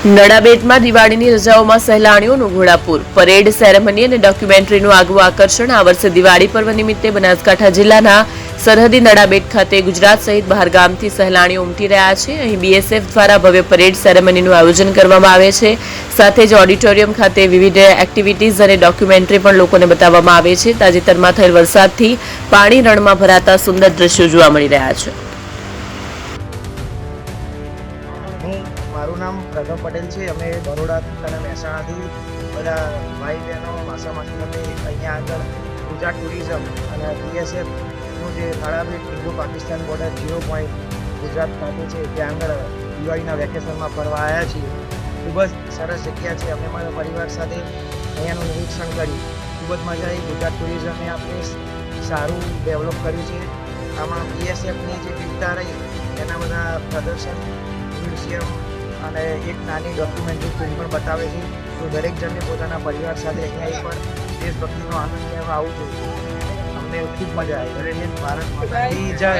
નડાબેટમાં દિવાળીની રજાઓમાં સહેલાણીઓનું ઘોડાપુર. Parade, ceremony અને ડોક્યુમેન્ટરીનું આગવું આકર્ષણ. આ વર્ષે દિવાળી પર્વ નિમિત્તે બનાસકાંઠા જિલ્લાના સરહદી નડાબેટ ખાતે ગુજરાત સહિત બહારગામથી સહેલાણીઓ ઉમટી રહ્યા છે. અહીં બીએસએફ દ્વારા ભવ્ય પરેડ સેરેમનીનું આયોજન કરવામાં આવે છે. સાથે જ ઓડિટોરિયમ ખાતે વિવિધ એક્ટિવિટીઝ અને ડોક્યુમેન્ટરી પણ લોકોને બતાવવામાં આવે છે. તાજેતરમાં થયેલ વરસાદથી પાણી રણમાં ભરાતા સુંદર દ્રશ્યો જોવા મળી રહ્યા છે. મારું નામ પ્રગમ પટેલ છે. અમે બરોડા અને મહેસાણાથી બધા ભાઈ બહેનો માસામાસી સાથે અહીંયા આગળ ગુજરાત ટુરિઝમ અને બીએસએફનું જે Nadabet Indo Pakistan border 0 point Gujarat ખાતે છે ત્યાં આગળ દિવાળીના વેકેશનમાં ફરવા આવ્યા છીએ. ખૂબ જ સરસ જગ્યા છે. અમે મારા પરિવાર સાથે અહીંયાનું નિરીક્ષણ કર્યું. ખૂબ જ મજા આવી. ગુજરાત ટુરિઝમે આપણે સારું ડેવલપ કર્યું છે. આમાં બીએસએફની જે વીરતા રહી એના બધા પ્રદર્શન, મ્યુઝિયમ અને એક નાની ડોક્યુમેન્ટરી ફિલ્મ પણ બતાવે છે. તો દરેક જણને પોતાના પરિવાર સાથે અહીંયા પણ દેશભક્તિનો આનંદ લેવા આવું છું. અમને ખૂબ મજા આવી. ભારત માતા કી જય.